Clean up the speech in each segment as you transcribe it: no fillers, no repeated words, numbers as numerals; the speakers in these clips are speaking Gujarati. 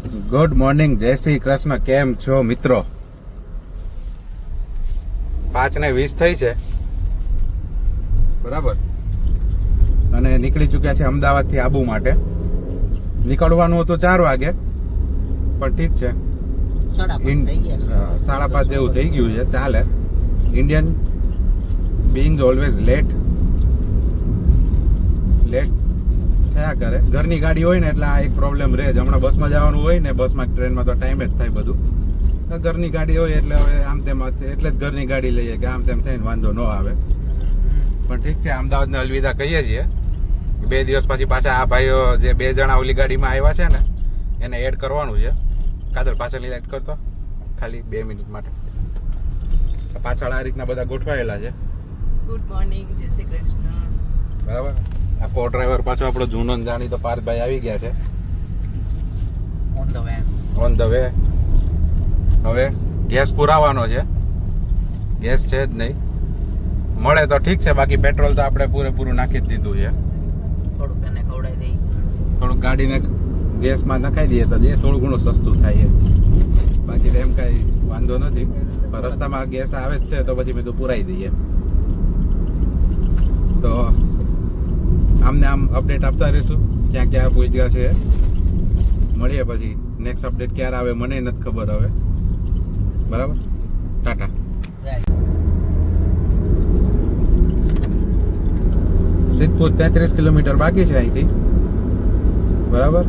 ગુડ મોર્નિંગ, જય શ્રી કૃષ્ણ. કેમ છો મિત્રો? 5:20 થઈ છે બરાબર, અને નીકળી ચૂક્યા છે અમદાવાદથી આબુ માટે. નીકળવાનું હતું 4 વાગે, પણ ઠીક છે, 5:30 જેવું થઈ ગયું છે. ચાલે, ઇન્ડિયન બીંગ ઓલવેઝ લેટ થયા કરે. ઘરની ગાડી હોય ને એટલે આ એક પ્રોબ્લેમ રહે જ. હમણાં બસમાં જવાનું હોય ને, બસમાં ટ્રેનમાં તો ટાઈમ જ થાય બધું. ઘરની ગાડી હોય એટલે હવે આમ તેમ, એટલે જ ઘરની ગાડી લઈએ કે આમ તેમ થઈને વાંધો ન આવે. પણ ઠીક છે, અમદાવાદને અલવિદા કહીએ છીએ. 2 દિવસ પછી પાછા આ ભાઈઓ જે 2 જણા ઓલી ગાડીમાં આવ્યા છે ને, એને એડ કરવાનું છે. કાદર પાછળની એડ કરતો ખાલી 2 મિનિટ માટે. પાછળ આ રીતના બધા ગોઠવાયેલા છે. ગુડ મોર્નિંગ, જય શ્રી કૃષ્ણ. બરાબર. આ કો ડ્રાઈવર પાછો આપણો જૂનો જાણી તો પાર્થભાઈ આવી ગયા છે. On the way. હવે ગેસ પુરાવાનો છે. ગેસ છે જ નહીં, મળે તો ઠીક છે, બાકી પેટ્રોલ તો આપણે પૂરેપૂરું નાખી જ દીધું છે. થોડુંક ગાડીને ગેસમાં નખાઈ દઈએ તો થોડું ઘણું સસ્તું થાય છે. બાકી એમ કાંઈ વાંધો નથી, પણ રસ્તામાં ગેસ આવે જ છે તો પછી મેં તો પુરાઈ દઈએ. તો આમને આમ અપડેટ આપતા રહીશું ક્યાં ક્યાં પહોંચ્યા છે. મળીએ પછી. નેક્સ્ટ અપડેટ ક્યારે આવે મને નથી ખબર હવે. બરાબર, ટાટા. સિદ્ધપુર 33 કિલોમીટર બાકી છે અહીંથી. બરાબર.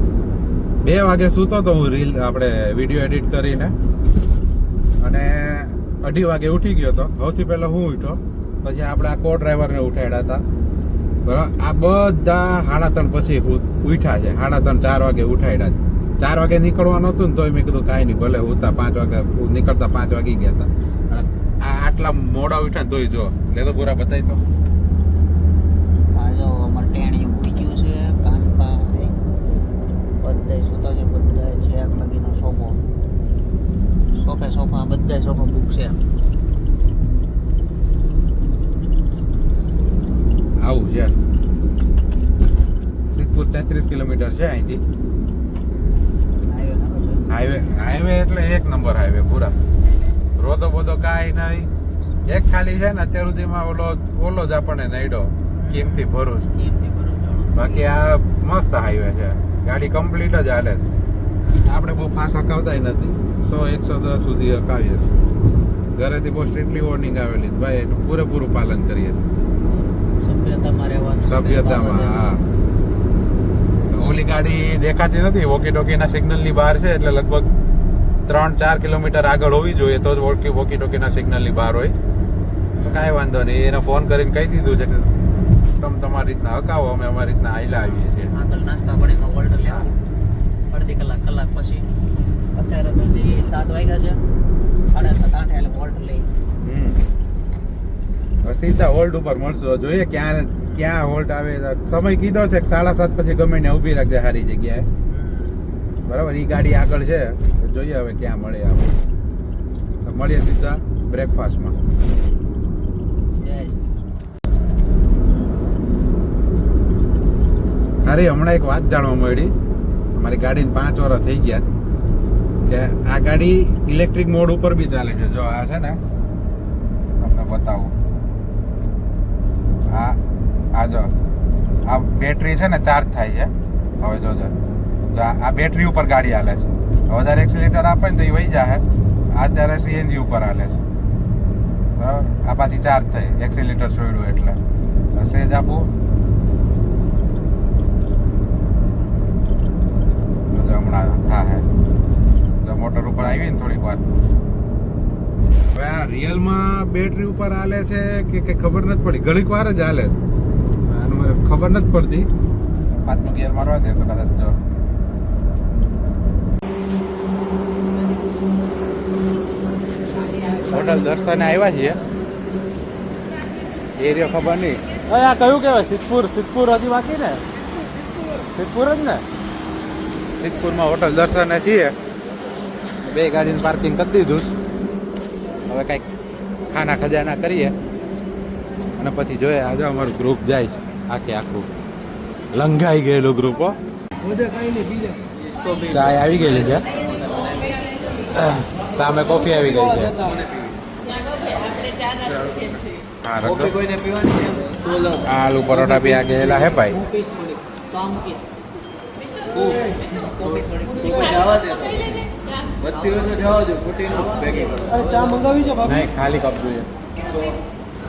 2 વાગે સૂતો તો હું આપણે વિડીયો એડિટ કરીને, અને 2:30 વાગે ઉઠી ગયો હતો. સૌથી પહેલા હું ઉઠ્યો, પછી આપણે આ કો ડ્રાઈવરને ઉઠાડ્યા હતા. બરાબર. આ બધા 3:30 પછી ઉઠ્યા છે. 3:30 4 વાગે ઉઠાડ્યા. 4 વાગે નીકળવાનું હતું ને તોય મેં કીધું કાંઈ નહીં, ભલે ઉઠતા 5 વાગે નીકળતા 5 વાગી ગયા હતા. આ આટલા મોડા ઉઠ્યા ને તોય જો લે તો પૂરા બતાવી તો. સોફા બધા સોફા બુક છે. આવું છે. સિદ્ધપુર 33 કિલોમીટર છે અહીંથી. હાઈવે એટલે 1 નંબર હાઈવે પૂરા. રોદો બોદો કાંઈ નહીં. એક ખાલી છે ને અત્યાર સુધીમાં ઓલો જ આપણને નડ્યો, કિંમતી ભરૂચ. બાકી આ મસ્ત હાઈવે છે, ગાડી કમ્પ્લીટ જ હાલે. આપણે બહુ ફાસ્ટ હકાવતા નથી, 100-110 સુધી હકાવીએ છીએ. ઘરેથી બહુ સ્ટ્રિક્ટલી વોર્નિંગ આવેલી, ભાઈ એનું પૂરેપૂરું પાલન કરીએ. સભ્યતામાં. હા, ઓલી ગાડી દેખાતી નથી, વોકી ટોકીના સિગ્નલની બહાર છે, એટલે લગભગ 3-4 કિલોમીટર આગળ હોવી જોઈએ તો જ વોકી ટોકીના સિગ્નલની બહાર હોય. તો કાંઈ વાંધો નહીં, એને ફોન કરીને કહી દીધું છે કે તમે તમારી રીતના હકાવો, અમે અમારી રીતના આયલા આવીએ છીએ. આગળ નાસ્તા પણ એમાં વોલ્ટ લેવું અડધી કલાક પછી. અત્યારે તો 7 વાગ્યા છે, 7:30-8 એટલે વોલ્ટ લઈ. સીધા હોલ્ડ ઉપર મળશો. જોઈએ ક્યાં હોલ્ડ આવે. સમય કીધો છે કે 7:30 પછી ગમે ને ઊભી રાખજે સારી જગ્યાએ. બરાબર. એ ગાડી આગળ છે, જોઈએ હવે ક્યાં મળે. આપણે તો મળીએ સીધા બ્રેકફાસ્ટમાં. અરે હમણાં એક વાત જાણવા મળી. અમારી ગાડીને 5 વર્ષ થઈ ગયા કે આ ગાડી ઇલેક્ટ્રિક મોડ ઉપર બી ચાલે છે. જો આ છે ને, તમને બતાવું. આ જો આ બેટરી છે ને, ચાર્જ થાય છે. હવે જોજો, આ બેટરી ઉપર ગાડી હાલે છે. વધારે એક્સિલેટર આપે ને તો એ વહી જાય. અત્યારે સીએનજી ઉપર હાલે છે. બરાબર. આ પાછી ચાર્જ થઈ, એક્સિલેટર છોડ્યું એટલે. સેજ આપું, હમણાં થાય. જો મોટર ઉપર આવી ને થોડીક વાર. હવે આ રિયલમાં બેટરી ઉપર હાલે છે કે ખબર નથી પડી. ઘડીક વાર જ હાલે, મને ખબર નથી પડતી. 5નો ગિયર મારવા દે તો કદાચ. જો હોટલ દર્શને આવ્યા છીએ. એરિયો ખબર નહીં. આ કયું કહેવાય? સિદ્ધપુર હજી બાકી ને? સિદ્ધપુર જ ને. સિદ્ધપુરમાં હોટલ દર્શને છીએ. 2 ગાડીનું પાર્કિંગ કરી દીધું. હવે કંઈક ખાના ખજાના કરીએ અને પછી જોઈએ. આજે અમારું ગ્રુપ જાય છે, આખું લંઘાઈ ગયેલું ગ્રુપ. ચાય આવી ગયેલી છે, સામે કોફી આવી ગઈ છે. હા, રખો. આ આલુ પરોઠા બી આ ગયેલા હે ભાઈ. ચા મંગાવી છે નહીં, ખાલી કપ જોઈએ.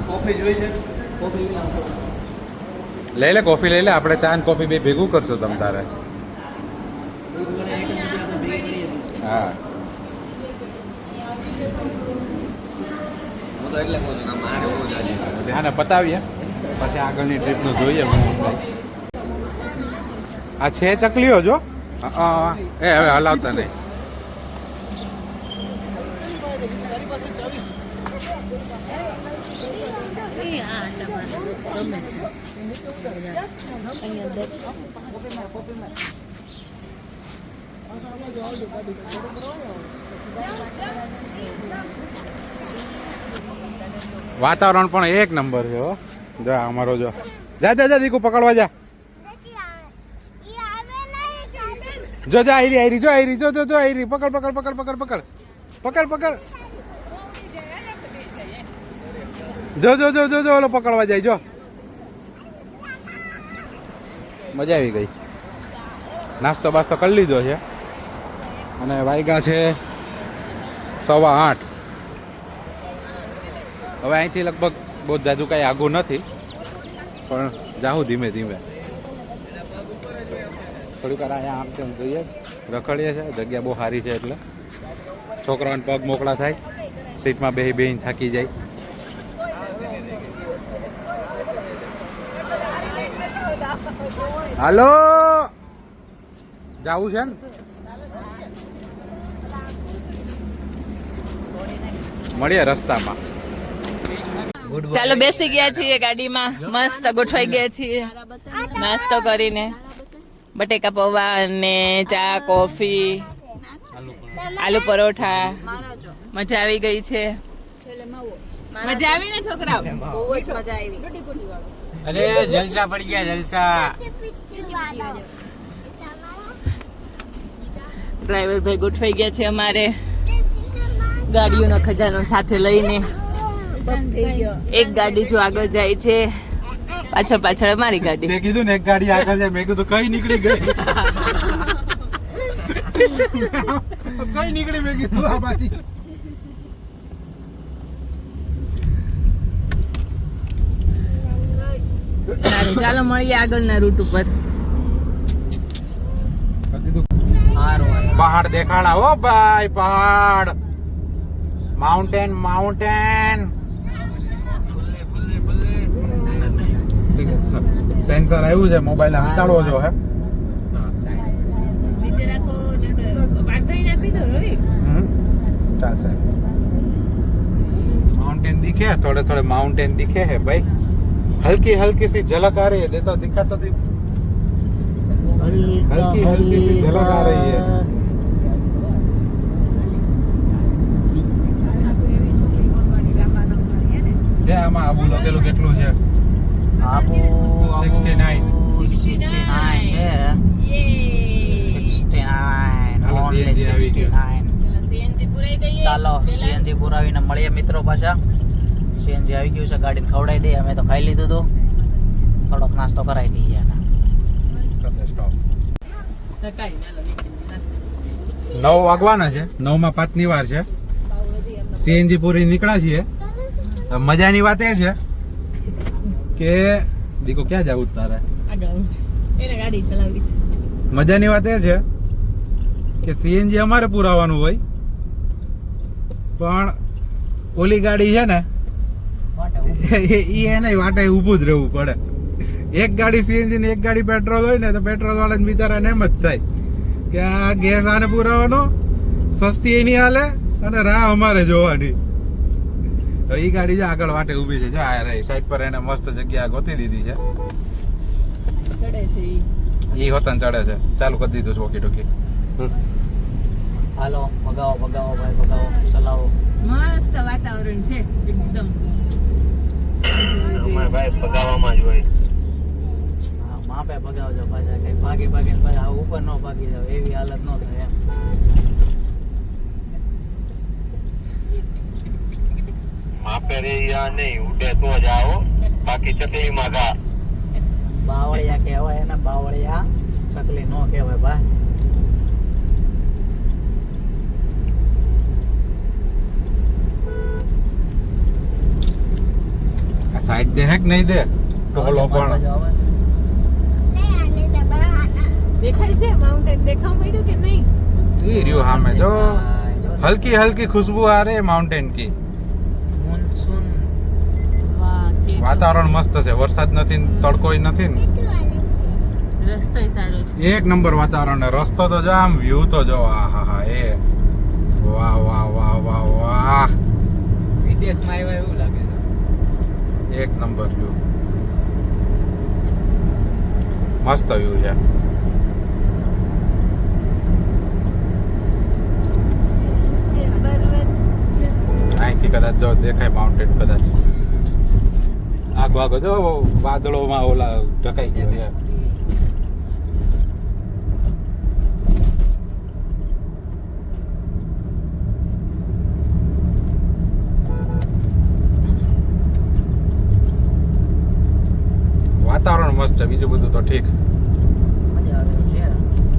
કોફી જોઈ છે કોફી લઈ લે કોફી લઈ લે, આપણે ચા ને કોફી બે ભેગું કરશું તમ તારે. હા, હા ને પતાવીએ પછી આગળની ટ્રીપનું જોઈએ. આ છે ચકલીઓ જો. એ હવે હલાવતા નહીં. વાતાવરણ પણ એક નંબર છે હો. જો અમારો જો જા જા જા દીકુ પકડવા જા. જો જા આયરી આયરી જો આયરી જો જો જો આયરી પકડ પકડ પકડ પકડ પકડ પકડ પકડ. જો જો જો જો જો ઓલો પકડવા જાય જો. મજા આવી ગઈ. નાસ્તો બાસ્તો કરી લીધો છે અને વાગ્યા છે 8:15. હવે અહીંથી લગભગ બહુ જાજુ કાંઈ આગું નથી, પણ જાઉં ધીમે ધીમે. થોડીક વાર અહીંયા આમ તેમ જોઈએ, રખડીએ છે. જગ્યા બહુ સારી છે એટલે છોકરાઓને પગ મોકળા થાય, સીટમાં બેહીને થાકી જાય. હાલો જાવું છે ને. મળીએ રસ્તામાં. ચાલો બેસી ગયા છીએ ગાડીમાં, મસ્ત ગોઠવાઈ ગયા છીએ નાસ્તો કરીને. બટેકા પૌવા અને ચા કોફી આલુ પરોઠા. મજા આવી ગઈ છે. મજા આવી ને છોકરાઓ? બહુ જ મજા આવી. અરે જલસા પડી ગયા જલસા. ડ્રાઈવર ભાઈ ગોઠવાઈ ગયા છે અમારે ગાડીઓનો ખજાનો સાથે લઈને. એક ગાડી જો આગળ જાય છે, પાછળ પાછળ અમારી ગાડી. મેં કીધું ને એક ગાડી આગળ જાય, મેં કીધું કઈ નીકળી ગઈ. કઈ નીકળી મેં કીધું આ બાજુ. ચાલો મળીએ આગળના રૂટ ઉપર. પહાડ દેખાડા હો ભાઈ, પહાડ, માઉન્ટેન માઉન્ટેન. સેન્સર આવ્યું છે, મોબાઈલ હંતાડવો જો હે. નીચે રાખો, પાટભાઈને આપી દો રવિ. ચાલશે. माउंटेन दिखे, थोड़े थोड़े माउंटेन दिखे है भाई. हल्की हल्की सी झलक आ रही है. देखो दिखाता तो हल्की हल्की सी झलक आ रही है. છે આમાં આબુ લખેલું કેટલું છે? આબુ 69 છે. 69 હાલો, only CNG આવી ગયું. 69. સીએનજી પુરાઈ દઈએ. ચાલો સીએનજી પુરાવીને મળીએ મિત્રો પાછા. સીએનજી આવી ગયું છે, ગાડીને ખવડાવી દઈએ. અમે તો ખાઈ લીધું હતું, થોડોક નાસ્તો કરાવી દઈએ એને. સ્ટોપ. કાઈ ના લો. 9 વાગવાના છે, 9 માં 5 ની વાર છે. સીએનજી પૂરી નીકળ્યા છીએ. મજાની વાત એ છે કે દીકો ક્યાં જવું તારે? આગળ એને ગાડી ચલાવવી છે. મજાની વાત એ છે કે સીએનજી અમારે પુરાવાનું હોય, પણ ઓલી ગાડી છે ને એ એને વાટે ઊભું જ રહેવું પડે. એક ગાડી સીએનજી ને એક ગાડી પેટ્રોલ હોય ને તો પેટ્રોલ વાળા બિચારાને એમ જ થાય કે આ ગેસ આને પુરાવાનો, સસ્તી એની હાલે અને રાહ અમારે જોવાની. તો એ ગાડી જો આગળ વાટે ઊભી છે, જો આ રહી સાઈડ પર એને મસ્ત જગ્યા ગોતી દીધી છે. ચડે છે ઈ હોતન ચડે છે. ચાલુ કરી દીધું છે વોકી ટોકી. હાલો ભગાવો ભગાવો ભાઈ ભગાવો, ચલાવો. મસ્ત વાતાવરણ છે એકદમ. ભાઈ પગાવામાં જ હોય. માપે ભગાવજો પાછા કઈ ભાગી ભાગીને પાછા આ ઉપર ન ભાગી જાવ એવી હાલત ન થાય એમ માપે રે યા નહીં ઉડે તો જાઓ બાકી ચકલી માં ગા બાવળિયા કહેવાય ને બાવળિયા ચકલી નો કહેવાય ભાઈ આ સાઈડ દે હે કે નહીં દે ટોલો પણ દેખાય છે માઉન્ટેન દેખાવ મળ્યું કે નહીં ઈ રહ્યું હામે જો હલકી હલકી खुशबू आ रही है माउंटेन की મોનસૂન વાહ કે વાતાવરણ મસ્ત છે વરસાદ નથી ને તડકોય નથી ને રસ્તો સારો છે એક નંબર વાતાવરણ ને રસ્તો તો જો આમ વ્યૂ તો જો આહા એ વાહ વાહ વાહ વાહ વાહ વિદેશમાં આવ્યા એવું લાગે છે. એક નંબર વ્યૂ મસ્ત વ્યૂ છે અહીંથી કદાચ જો દેખાય માઉન્ટેન કદાચ આગો આગો જો વાદળોમાં ઓલા ઢકાઈ ગયો છે વાતાવરણ મસ્ત છે બીજું બધું તો ઠીક મજા આવે એવું છે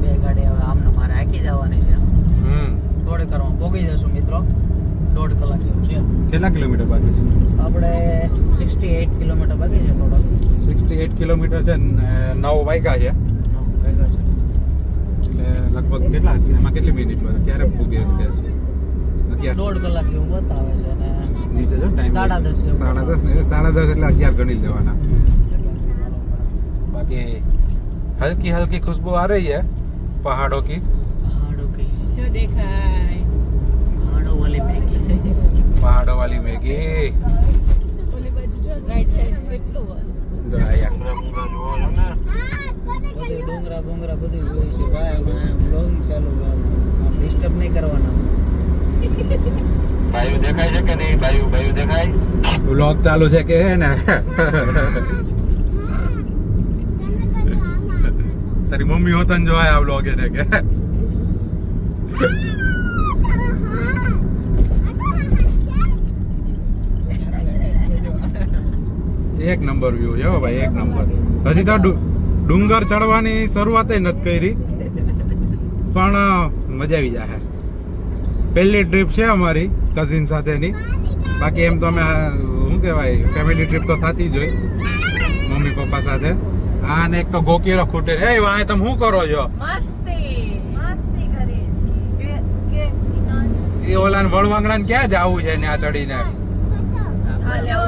બે ગાડી હવે આમને મારે હાકી જવાની છે થોડે કરવામાં પોગી જશું મિત્રો 1.5 કલાક જેવું છે કેટલા કિલોમીટર બાકી છે આપણે 68 કિલોમીટર બાકી છે ટોટલ 68 કિલોમીટર છે 9 વાગ્યા છે એટલે લગભગ કેટલા એમાં કેટલી મિનિટ વધે ક્યારે પૂગે 1.5 કલાક જેવું બતાવે છે અને નીચે જો ટાઈમ 10:30 છે. 10:30 એટલે 11 ગણી લેવાના बाकी हल्की हल्की खुशबू आ रही है पहाड़ों की પહાડો કે જો દેખાય પહાડો વાલી મેગી पहाड़ों वाली मैगी ઓલી બાજુ જો રાઈટ સાઈડ કેટલું जो आया બધું ડુંગરા બુંગરા બધું જોઈ છે ભાઈ અમે બ્લોગ ચાલુ આમ ડિસ્ટર્બ નહીં કરવાના બાયુ દેખાય છે કે નહીં બાયુ બાયુ દેખાય व्लॉग चालू है के है ना तेरी मम्मी होता जो है आप लोग ने के એક નંબર વ્યૂ છે હો ભાઈ એક નંબર હજી તો ડુંગર ચડવાની શરૂઆત નથી કરી પણ મજા આવી જાય પહેલી ટ્રીપ છે અમારી કઝિન સાથેની બાકી એમ તો અમે શું કહેવાય ફેમિલી ટ્રીપ તો થતી જ હોય મમ્મી પપ્પા સાથે આ ને એક તો ગોકીરો ખૂટે એ વાય તમે શું કરો છો મસ્તી કરે છે કે એ ઓલા વળવાંગણા ને ક્યાં જવું છે ને આ ચડીને જો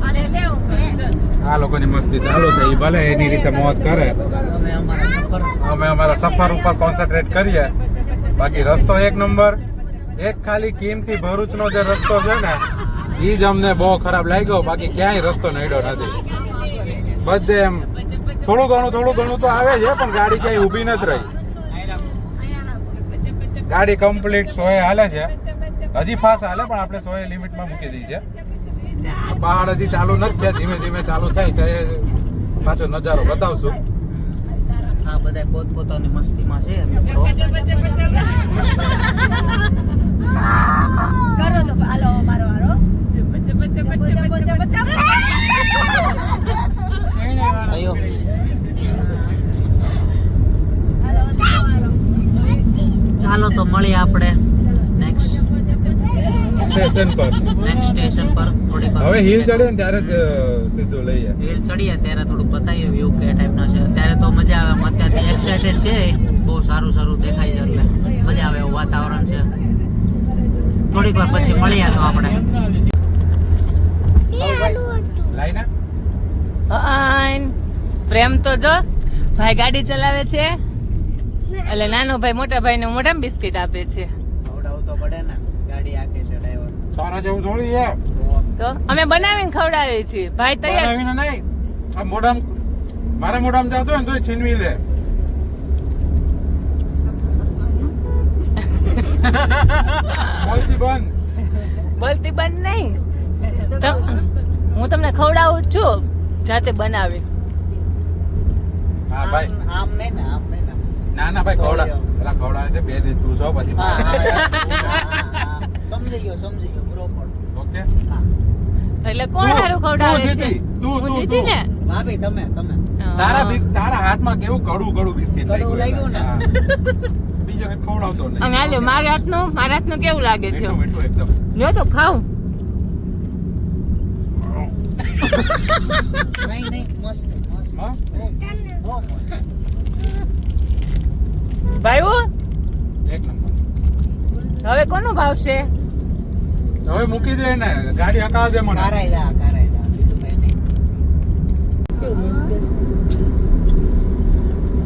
અને લેવું આ લોકોની મસ્તી ચાલુ થઈ ભલે એની રીતે મોજ કરે અમે અમારા સફર ઉપર કોન્સન્ટ્રેટ કરીએ બાકી રસ્તો એક નંબર એક ખાલી કિમથી ભરૂચનો જે રસ્તો છે ને ઈ જ અમને બહુ ખરાબ લાગ્યો બાકી ક્યાંય રસ્તો નડ્યો નથી બધે એમ થોડું ઘણું તો આવે છે પણ ગાડી ક્યાંય ઊભી નથી રહી ગાડી કમ્પ્લીટ 100 હાલે છે હજી ફાસ્ટ હાલે પણ આપણે 100 લિમિટમાં મૂકી દઈ છે પહાડ હજી ચાલુ નથી થયા ધીમે ધીમે ચાલુ થાય તો પાછો નજારો બતાવશું આ બધા પોતપોતાની મસ્તીમાં છે મિત્રો કરો તો હાલો મારો હારો અયો ચાલો તો મળીએ આપણે નેક્સ્ટ સ્ટેશન પર સ્ટેશન પર થોડીક વાર હવે હિલ ચડીએ ને ત્યારે જ સીધું લઈએ હિલ ચડીએ ત્યારે થોડુંક બતાવીએ વ્યૂ કે ટાઈપનો છે ત્યારે તો મજા આવે અમે અત્યારથી એક્સાઇટેડ છે બહુ સારું દેખાય છે એટલે મજા આવે એવું વાતાવરણ છે થોડીક વાર પછી મળીએ તો આપણે લાઈના પ્રેમ તો જો ભાઈ ગાડી ચલાવે છે એટલે નાનો ભાઈ મોટા ભાઈને મોઢામાં બિસ્કિટ આપે છે ખવડાવવું તો પડે ને ગાડી આકે છે ડ્રાઈવર સારા જેવું થોડી છે તો અમે બનાવીને ખવડાવીએ છીએ ભાઈ તૈયાર બનાવીને નહીં આ મારા મોઢામાં જાતો હોય ને તો છીનવી લે બોલતી બંધ બોલતી બંધ નહીં હું તમને ખવડાવું જ છું જાતે બનાવી. હા ભાઈ આમ નહીં ને આમ નહીં ને ના ભાઈ પેલા ખવડાવે છે 2 દિવસ તું છો પછી સમજી ગયો બરોબર ઓકે એટલે કોણ સારું ખવડાવે છે? તું હું જીતી ને. ભાભી તમે તારા હાથમાં કેવું કડું બિસ્કિટ કડવું લાગ્યું ને? હા. બીજો કઈ ખવડાવતો નહીં. અને હાલ્યો મારા હાથનું કેવું લાગે છે? મીઠું એકદમ લ્યો તો ખાવ. નહીં મસ્ત હા? બહુ મસ્ત. ભાઈઓ એક નંબર હવે કોનું ભાવશે? હવે મૂકી દે ને ગાડી હકાવા દે મને કારાયલા બીજું કઈ નહીં. કેવું મસ્ત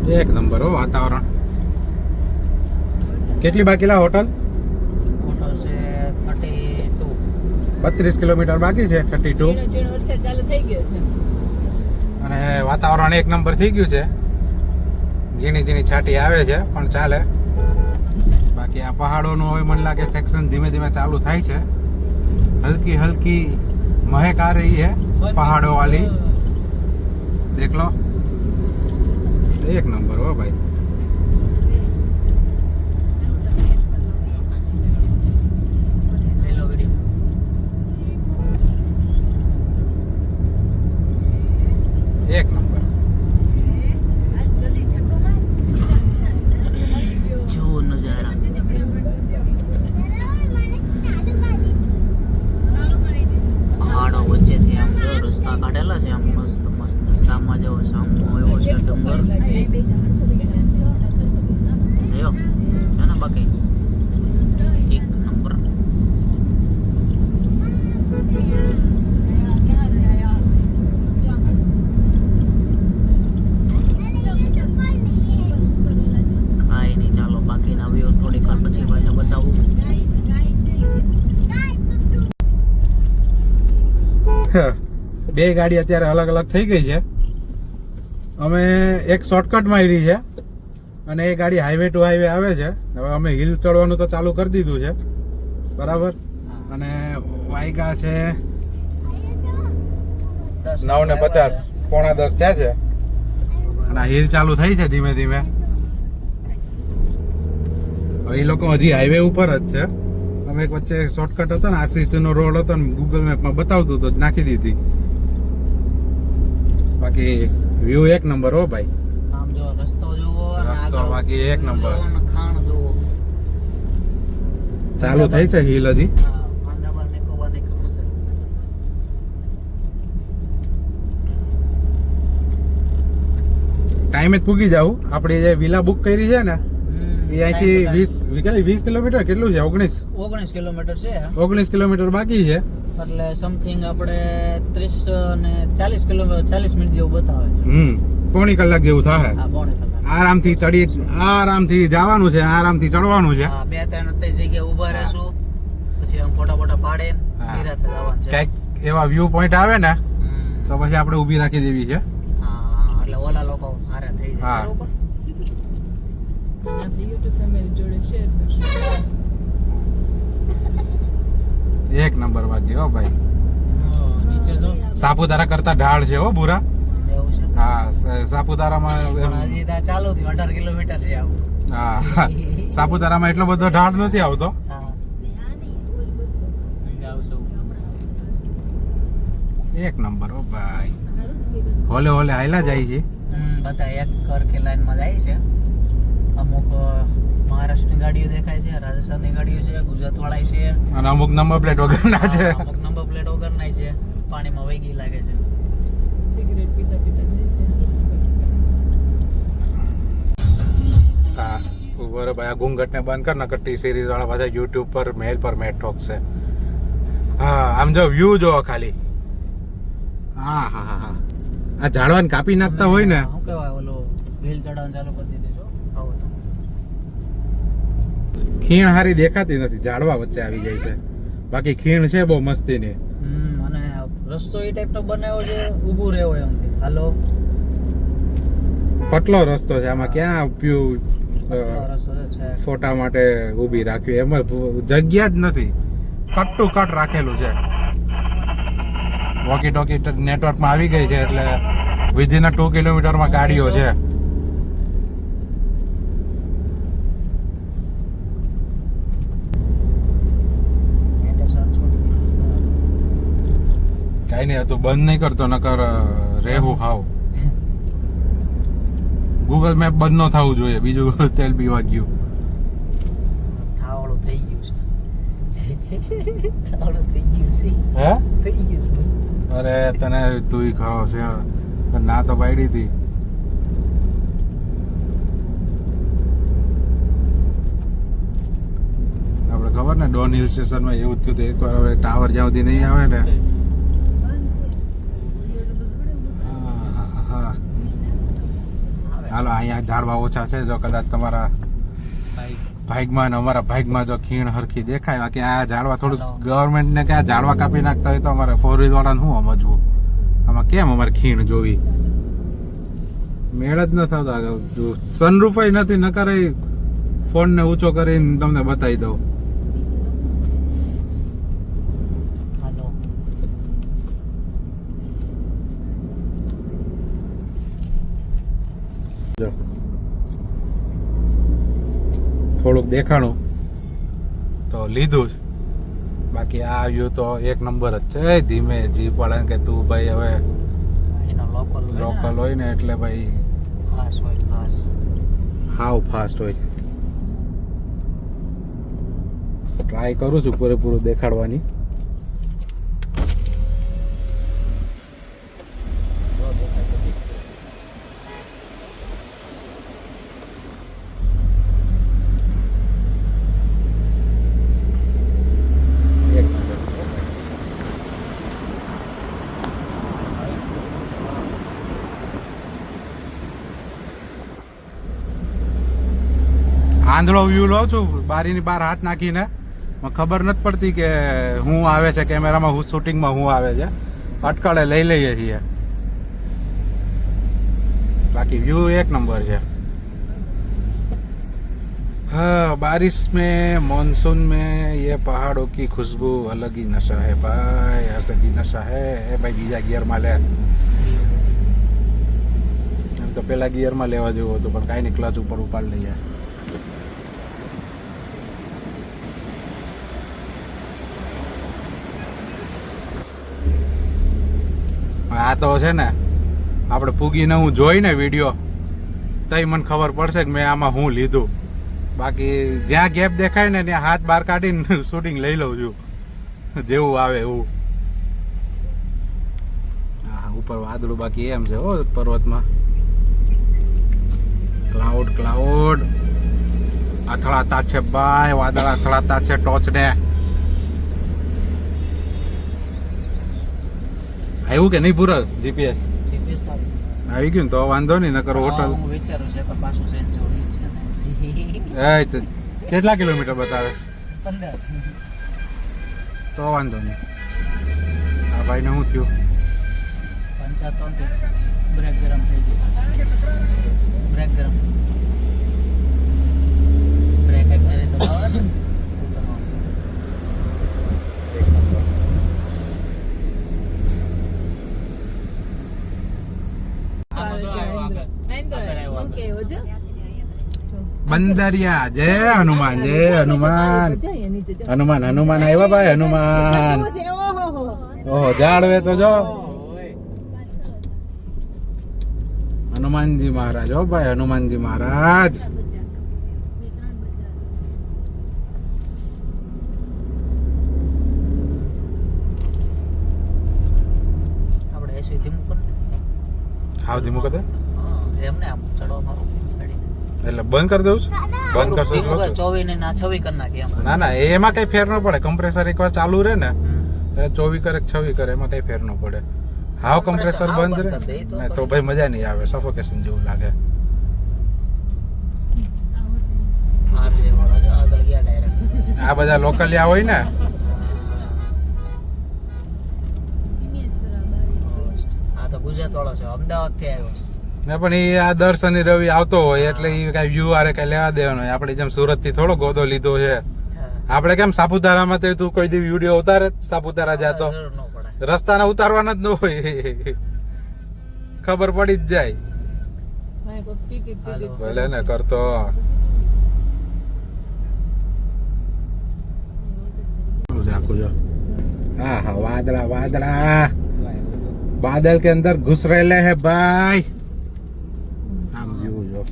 છે. એક નંબર હો વાતાવરણ. કેટલી બાકી લા હોટલ? હોટલ છે 32. 32 કિલોમીટર બાકી છે. 32 ઝીણો વરસાદ ચાલુ થઈ ગયો છે. અને વાતાવરણ એક નંબર થઈ ગયું છે. ઝીણી છાંટી આવે છે પણ ચાલે. બાકી આ પહાડોનું હવે મને લાગે સેક્શન ધીમે ધીમે ચાલુ થાય છે. हल्की महक आ रही है पहाड़ों वाली. देख लो एक नंबर हो भाई. एक नंबर जो नजारा પહાડો વચ્ચેથી આમ જો રસ્તા કાઢેલા છે આમ મસ્ત સામા જેવો સામો એવો છે ડુંગર રહ્યો છે ને બાકી એક નંબર. કાંઈ નહીં ચાલો બાકીના વ્યૂ થોડીક વાર પછી પાછા બતાવું. બે ગાડી અત્યારે અલગ અલગ થઈ ગઈ છે. અમે એક શોર્ટકટ મારી છે અને એ ગાડી હાઈવે ટુ હાઈવે આવે છે. હવે અમે હિલ ચડવાનું તો ચાલુ કરી દીધું છે બરાબર. અને વાયગા છે 9:50 પોણા 10 થયા છે અને આ હિલ ચાલુ થઈ છે ધીમે ધીમે. હવે એ લોકો હજી હાઈવે ઉપર જ છે. અમે એક વચ્ચે શોર્ટકટ હતો ને આરસીસી નો રોડ હતો ને ગૂગલ મેપમાં બતાવતું તો નાખી દીધી. બાકી વ્યૂ એક નંબર હો ભાઈ. આમ જો રસ્તો જોવો અને રસ્તો આગળ બાકી એક નંબર. જોવો ને ખાણ જોવો. ચાલુ થઈ છે હિલ હજી. હા, આંદામાન નિકોબાર ની ખાણ છે. ટાઈમે જ પૂગી જાવ. આપણે જે વિલા બુક કરી છે ને એ અહીંથી 20 કિલોમીટર કેટલું છે? 19 કિલોમીટર છે. 19 કિલોમીટર બાકી છે. એટલે સમથિંગ આપણે 30 અને 40 કિલોમીટર 40 મિનિટ જેવું બતાવે છે. પોણી કલાક જેવું થાય. હા, પોણી કલાક. આરામથી જવાનું છે, આરામથી ચડવાનું છે. હા, 2-3 તે જગ્યાએ ઊભા રહેશું પછી આમ ફોટા પાડે હા. નિરાંતે જવાનું છે. કઈક એવા વ્યૂ પોઈન્ટ આવે ને હમ. તો પછી આપણે ઊભી રાખી દેવી છે. હા, એટલે ઓલા લોકો હારે થઈ જાય હા. બરોબર. અને આપણી YouTube ફેમિલી જોડે શેર કરશું. એક નંબર બાકી હો ભાઈ. નીચે જો સાપુતારા કરતા ઢાળ છે હો બુરા. એવું છે. હા, સાપુતારામાં પણ હજી ત્યાં ચાલુ થયું 18 કિલોમીટર છે આવું. હા સાપુતારામાં એટલો બધો ઢાળ નથી આવતો. હા. એક નંબર હો ભાઈ. હોલે હાયલા જાય છે. બધા એક કરખી લાઈનમાં જાય છે. અમુક મહારાષ્ટ્રની ગાડીઓ દેખાય છે, રાજસ્થાનની ગાડીઓ છે, ગુજરાત વાળા છે, અને અમુક નંબર પ્લેટ વગરના છે. અમુક નંબર પ્લેટ વગરના છે. પાણીમાં વહી ગઈ લાગે છે. સિગરેટ પીતા જાય છે. હા ઉભો ભાઈ. આ ઘૂંઘટ ને બંધ કર નકર ટી સિરીઝ વાળા પાછા યુટ્યુબ પર મેલ ઠોકશે. હા આમ જો વ્યૂ જો ખાલી. હા આ ઝાડવાને કાપી નાખતા હોય ને. શું કહેવાય ઓલો હિલ ચડાવવાનું ચાલુ કરી દીધું છો આવો તો. ખીણ હારી દેખાતી નથી, ઝાડવા વચ્ચે આવી જાય છે. બાકી ખીણ છે બહુ મસ્તીની. અને રસ્તો એ ટાઈપનો બનાવ્યો છે ઊભું રહેવો એમથી. હાલો પતલો રસ્તો છે. આમાં ક્યાં રસ્તો છે. ફોટા માટે ઊભી રાખ્યું એમાં જગ્યા જ નથી. કટ ટુ કટ રાખેલું છે. વોકી ટોકી નેટવર્કમાં આવી ગઈ છે એટલે વિધિન 2 કિલોમીટરમાં ગાડીઓ છે. કાંઈ નહીં હતું બંધ નહીં કરતો નકર રહેવું હાવ. ગૂગલ મેપ બંધ ન થવું જોઈએ, બીજું તેલ પીવા ગયું. ખાવાળું થઈ ગયું છે. ખાવાળું થઈ ગયું છે. હે થઈ ગયું છે. અરે તને તું ખરો છે, ના તો પાડી હતી. આપણે ખબર ને ડોન હિલ સ્ટેશનમાં એવું થયું હતું એકવાર. હવે ટાવર જ્યાં સુધી નહીં આવે ને હાલો અહીંયા ઝાડવા ઓછા છે. જો કદાચ તમારા ભાગમાં ને અમારા ભાગમાં જો ખીણ હરખી દેખાય, બાકી આ ઝાડવા થોડુંક ગવર્મેન્ટ ને ક્યાં ઝાડવા કાપી નાખતા હોય તો અમારે 4 વ્હીલ વાળાને શું સમજવું? આમાં કેમ અમારે ખીણ જોવી? મેળ જ ન થતા. સનરૂફ નથી, નકર ફોન ને ઊંચો કરીને તમને બતાવી દઉં. હાલો. જો થોડુંક દેખાણું તો લીધું જ, બાકી આ વ્યૂ તો એક નંબર જ છે. ધીમે જીપ વાળા કે તું ભાઈ હવે એનો લોકલ હોય ને એટલે ભાઈ ખાસ હોય, ખાસ. હાવ ફાસ્ટ હોય. ટ્રાય કરું છું પૂરેપૂરું દેખાડવાની. આંધળો વ્યૂ લો છું બારીની બહાર હાથ નાખીને. મને ખબર નથી પડતી કે હું આવે છે કેમેરામાં, હું શૂટિંગમાં હું આવે છે. અટકળે લઈ લઈએ છીએ, બાકી વ્યૂ એક નંબર છે. हाँ बारिश में मानसून में ये पहाड़ों की खुशबू अलग ही नशा है भाई, अलग ही नशा है भाई. બીજા ગિયરમાં લે, એમ તો પેલા ગિયરમાં લેવા જેવું હતું પણ કાંઈ નહીં, ક્લચ ઉપર ઉપાડ લઈએ. આ તો છે ને આપણે પૂગીને હું જોઈને વિડીયો તઈ મને ખબર પડશે કે મેં આમાં હું લીધું. બાકી જ્યાં ગેપ દેખાય ને ત્યાં હાથ બહાર કાઢીને શૂટિંગ લઈ લઉં છું જેવું આવે એવું. હા ઉપર વાદળું બાકી એમ છે હો પર્વતમાં. ક્લાઉડ અથડાતા છે ભાઈ, વાદળ અથડાતા છે ટોચને. આવ્યું કે નહીં પૂરા જીપીએસ? જીપીએસ તો આવી ગયું ને તો વાંધો નહીં, નકર હોટલ. હું વિચારું છે પણ પાછું સેન્ટ જોડીશ છે ને. કેટલા કિલોમીટર બતાવે? 15. તો વાંધો નહીં. આ ભાઈને શું થયું? 55 બ્રેક ગરમ થઈ ગયું. બ્રેક ગરમ. બ્રેક એક કરી તો આવે ને. બંદરિયા. જય હનુમાન, જય હનુમાન. હનુમાન હનુમાન આવ્યા ભાઈ, હનુમાન. ઓહો જાળવે તો જો હનુમાનજી મહારાજ. હો ભાઈ હનુમાનજી મહારાજ. આપણે એસવી ધીમું કર. હાવ ધીમું કરી દે. એમને આમ ચડવા મારું એટલે બંધ કરી દઉં છું. બંધ કરશો તો? 24 ને ના 26 કરી નાખી એમ. ના ના એમાં કઈ ફેર ન પડે. કમ્પ્રેસર એકવાર ચાલુ રહે ને એટલે 24 કરે 26 કરે એમાં કઈ ફેર ન પડે. હાવ કમ્પ્રેસર બંધ રહે ને તો ભાઈ મજા નહીં આવે, સફોકેશન જેવું લાગે. આરજે વાળા જો આગળ ગયા ડાયરેક્ટ. આ બધા લોકલિયા હોય ને આ તો ગુજરાત વાળો છે, અમદાવાદ થી આવ્યો છે. ને પણ એ આ દર શનિ રવિ આવતો હોય એટલે એ કઈ વ્યૂ આરે કઈ લેવા દેવાનો હોય. આપણે જેમ સુરત થી થોડો ગોદો લીધો છે. આપણે કેમ સાપુતારામાં તો તું કોઈ દી વિડીયો ઉતારે સાપુતારા જાતો? જરૂર ન પડે. રસ્તાના ઉતારવાના જ ન હોય, ખબર પડી જ જાય. ભલે ને કરતો. आखो जो हाँ हाँ वादला वादला बादल के अंदर घुस रहे हैं भाई. आम जीव जो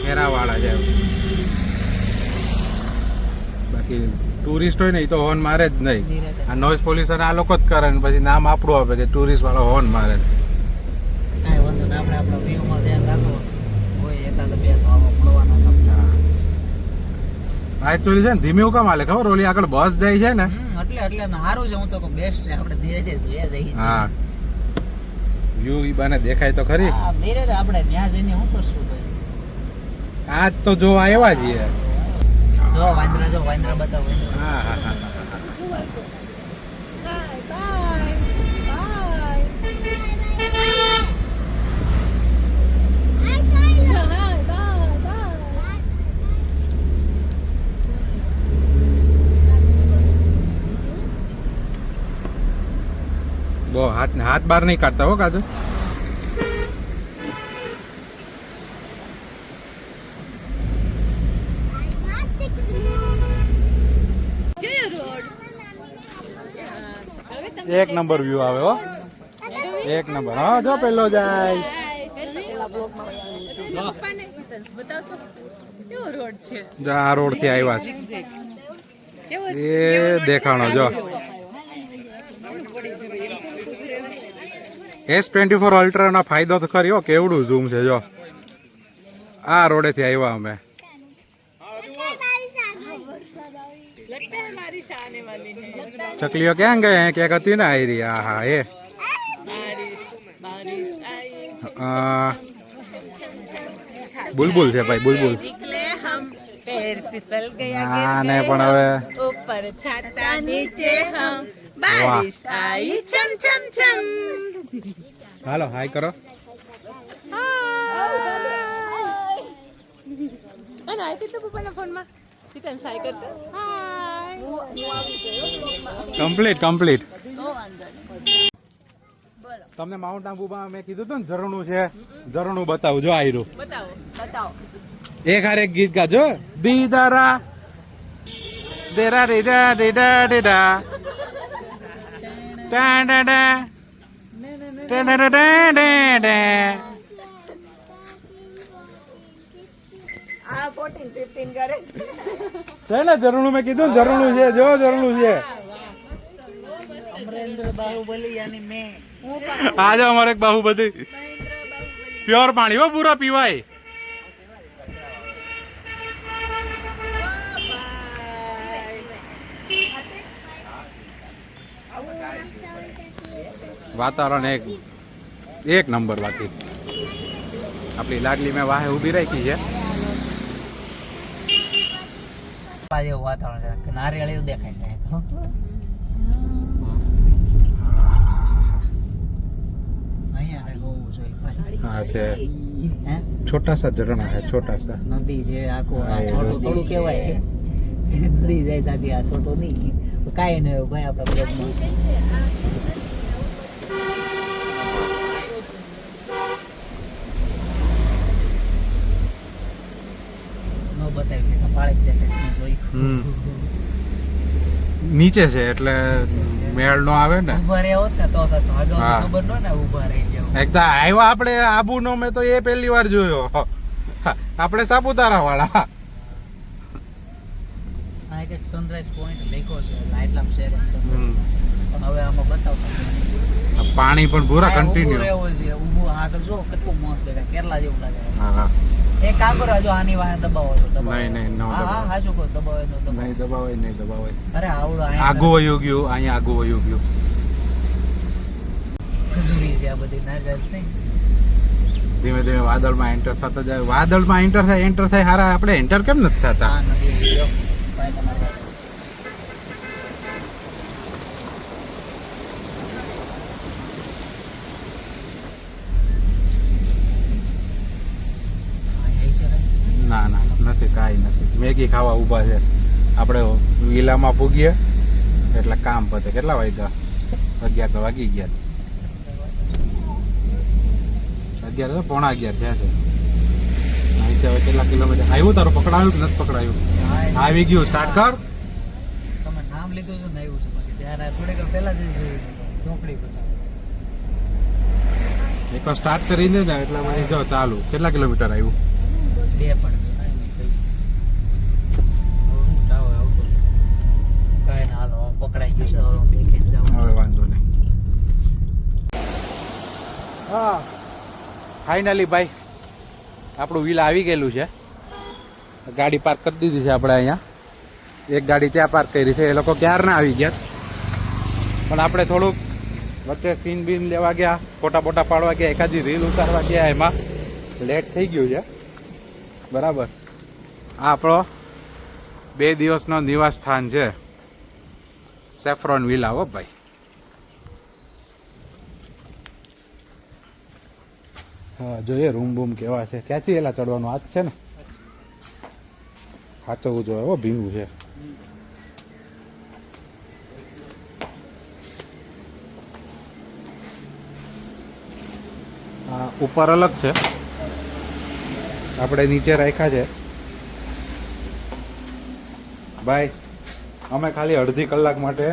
फेरा वाला जाए. બાકી ટુરિસ્ટ હોય ને એ તો હોર્ન મારે જ નહીં. આ નોઇઝ પોલ્યુશન આ લોકો જ કરે ને પછી નામ આપણું આપે કે ટુરિસ્ટ વાળો હોર્ન મારે. કાંઈ વાંધો નહીં, આપણે આપણા વ્યૂમાં ધ્યાન રાખો. કોઈ એકાદ બે તો આવો મળવાના તમને. આ એકચ્યુઅલી છે ને ધીમે કામ હાલે ખબર, ઓલી આગળ બસ જાય છે ને એટલે સારું છે. હું તો કહું બેસ્ટ છે, આપણે ધીરે ધીરે જઈએ છીએ. હા વ્યૂ ઈ બાને દેખાય તો ખરી. હા ધીરે ધીરે આપણે ત્યાં જઈને શું કરશું ભાઈ? આજ તો જો આવ્યા છીએ. જો વાંદરા બતાવો. હા હા હા બહુ હાથ બાર નહીં કાઢતા હો કાજુ. એક નંબર વ્યૂ આવે હો, એક નંબર. હા જો પેલો જાય. જો આ રોડ થી આવ્યા છે એ દેખાણો. જો S24 અલ્ટ્રા ના ફાયદો તો ખરી હો, કેવડું ઝૂમ છે. જો આ રોડે થી આવ્યા અમે. चकलियों क्या गए हैं क्या कहती ना आई रही. हाँ ये बुलबुल છે ભાઈ, बुलबुल. पैर फिसल गया હા ને પણ હવે ऊपर छाता नीचे हम बारिश आई छम छम छम. હાલો હાય કરો. અને આ કીધું પપ્પાના ફોનમાં રિટર્ન સાય કરતો. કમ્પ્લીટ. તમને માઉન્ટ આબુમાં મેં કીધું હતું ને ઝરણું છે, ઝરણું બતાવું. જો આયરું બતાવો. એક હારે ગીત ગાજો. દીદારા દેરા રીદા રીડા રીડા ટા ટા ટા ટા ટા ટા ટા. આ 14 15 કરે છે. છે ને ઝરણું મેં કીધું ને ઝરણું છે. જો ઝરણું છે. અમરેન્દ્ર બાહુબલી યાની મેં આ જો અમારે એક બાહુબલી પ્યોર પાણી હો, પૂરા પીવાય. વાતાવરણ એક નંબર. બાકી આપણી લાડલી મેં વાહે ઊભી રાખી છે. જેવું વાતાવરણ છે, નારિયેળ દેખાય છે. તો અહીંયા રે હોવું જોઈએ ભાઈ. હા છે, હે छोटा सा झरना है, छोटा सा. નદી છે આખું. આ હા, છોટું થોડું કહેવાય. નદી જાય સાથી આ છોટું નહીં. કાંઈ નહીં હોય ભાઈ આપણા બ્લોગમાં. નો બતાવી છે કે પાળી દેખાય છે. મેં જોયું. નીચે છે એટલે મેળ નો આવે ને. ઊભા રહ્યા હોત ને તો આગળ હા. ખબર ન ને ઊભા રહી જાવ. એકદમ આવ્યા આપણે આબુ નો મેં તો એ પહેલી વાર જોયો. આપણે સાપુતારા વાળા. આ એક સનરાઈઝ પોઈન્ટ લખ્યો છે એટલામાં શેર પણ હવે આમાં બતાવતા પાણી પણ પૂરા ઊભું કન્ટિન્યુ. રહેવું છે. ઊભું આગળ જો કેટલું મસ્ત દેખાય, કેરલા જેવું લાગે. હા એક કામ કરો, જો આની વાહે દબાવો તો દબાવો. નહીં, ન હા દબાવો. હાચું કહો, દબાવો તો દબાવો. નહીં દબાવાય, નહીં દબાવાય. અરે આવડો અહીંયા આગું વયું ગયું, અહીંયા આગું વયું ગયું. ખજૂરી છે આ બધી નારિયેળ નહીં. ધીમે ધીમે વાદળમાં એન્ટર થતા જાય. વાદળમાં એન્ટર થાય હારા. આપણે એન્ટર કેમ નથી થતા? આ નદી જો ભાઈ તમારે મેગી ખાવા ઊભા છે. આપણે વિલામાં પૂગીએ એટલે કામ પતે. કેટલા વાગ્યા? 11 તો વાગી ગયા. 11 તો પોણા 11 થયા છે. અહીંથી હવે કેટલા કિલોમીટર આવ્યું તારું? પકડાયું કે નથી પકડાયું? આવી ગયું. સ્ટાર્ટ કર. તમે નામ લીધું છે ને આવ્યું છે બાકી ત્યારે થોડીક વાર પહેલા જ ચોકડી પર એકવાર સ્ટાર્ટ કરી દે ને એટલે પછી જો ચાલુ. કેટલા કિલોમીટર આવ્યું? 2 પણ હું જાવ આવતો કાંઈ ના હાલો પકડાઈ ગયું છે હવે બે ખેંચ જાવ હવે વાંધો નહીં. હા ફાઇનલી ભાઈ આપણું વ્હીલ આવી ગયેલું છે. ગાડી પાર્ક કરી દીધી છે આપણે અહીંયા. એક ગાડી ત્યાં પાર્ક કરી છે. એ લોકો ક્યારના આવી ગયા પણ આપણે થોડુંક વચ્ચે સીન બીન લેવા ગયા, ફોટા બોટા પાડવા ગયા, એકાદી રીલ ઉતારવા ગયા, એમાં લેટ થઈ ગયું છે. બરાબર. આ આપણો 2 દિવસનો નિવાસ સ્થાન છે સેફ્રોન વિલા. હો ભાઈ હા જોઈએ રૂમ બૂમ કેવા છે. ક્યાંથી એલા ચડવાનું? આજ છે ને સાચવવું જોઈએ. હો ભીંગું છે. હા ઉપર અલગ છે, આપણે નીચે રાખ્યા છે. ભાઈ અમે ખાલી અડધી કલાક માટે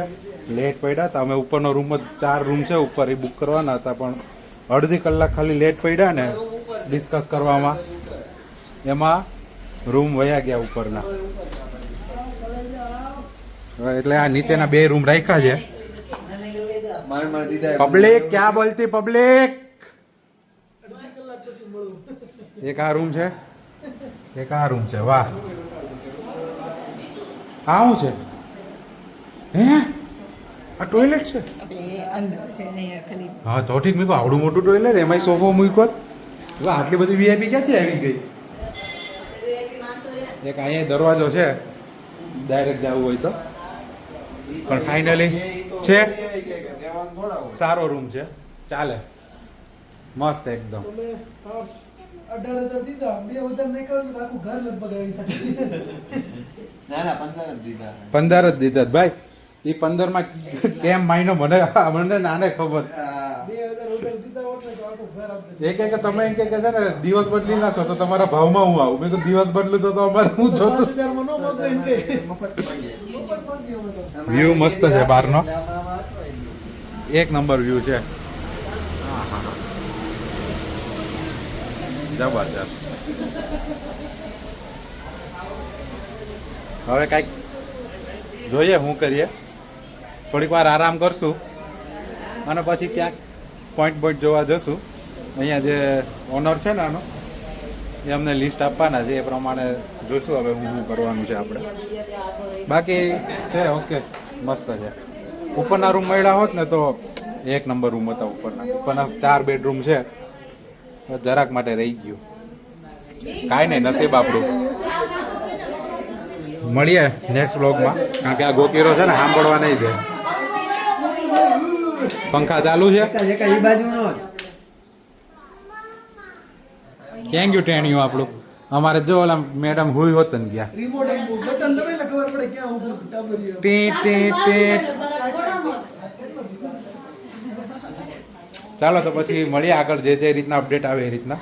લેટ પડ્યા હતા. અમે ઉપરનો રૂમ જ 4 રૂમ છે ઉપર, એ બુક કરવાના હતા પણ અડધી કલાક ખાલી લેટ પડ્યા ને ડિસ્કસ કરવામાં, એમાં રૂમ વયા ગયા ઉપરના. એટલે આ નીચેના 2 રૂમ રાખ્યા છે. પબ્લિક ક્યાં બોલતી? પબ્લિક એક આ રૂમ છે, એક આ રૂમ છે. વાહ આ શું છે? હે આ ટોયલેટ છે? હા તો ઠીક. મેં કહું આવડું મોટું ટોયલેટ, એમાંય સોફો મૂક્યો. આટલી બધી વીઆઈપી ક્યાંથી આવી ગઈ? એક અહીંયા દરવાજો છે ડાયરેક્ટ જવું હોય તો, પણ ફાઇનલી છે. સારો રૂમ છે, ચાલે, મસ્ત એકદમ. 18,000 દીધા, 2 વધારે નહીં કરો તો આખું ઘર લગભગ આવી જાય. ના 15 જ દીધા. 15 જ દીધા ભાઈ. એ 15 માં કેમ માયનો મને નાને ખબર. 2,000 વધારે દીધા હોત ને તો આખું ઘર આપડે. એ કે તમે એમ કે છે ને દિવસ બદલી નાખો તો તમારા ભાવમાં હું આવું. મેં તો દિવસ બદલું તો અમારે હું જોતું. 5,000 માં નો મગજ એમ કે. મફત માંગી અમે તો. વ્યૂ મસ્ત છે બહારનો, એક નંબર વ્યૂ છે. જબરજસ્ત. હવે કાંઈક જોઈએ શું કરીએ. થોડીક વાર આરામ કરશું અને પછી ક્યાંક પોઈન્ટ જોવા જશું. અહીંયા જે ઓનર છે ને આનો, એ અમને લિસ્ટ આપવાના છે, એ પ્રમાણે જોઈશું હવે શું કરવાનું છે આપણે. બાકી છે ઓકે, મસ્ત છે. ઉપરના રૂમ મળ્યા હોત ને તો એક નંબર રૂમ હતા ઉપરના 4 બેડરૂમ છે. જરાક માટે રહી ગયું. કાંઈ નહીં, નસીબ આપણું. મળીએ નેક્સ્ટ બ્લોગમાં, કારણ કે આ ગોકીરો છે ને સાંભળવા નહીં દે. પંખા ચાલુ છે. એ બાજુનો ક્યાં ગયું ટેણિયું આપણું? અમારે જો ઓલા મેડમ હુઈ હોત ને ગયા. રિમોટ બટન દબાઈ એટલે ખબર પડે ક્યાં ઊભું ટાબરિયો. ટીટ ટીટ ટીટ. ચાલો તો પછી મળીએ આગળ, જે રીતના અપડેટ આવે એ રીતના.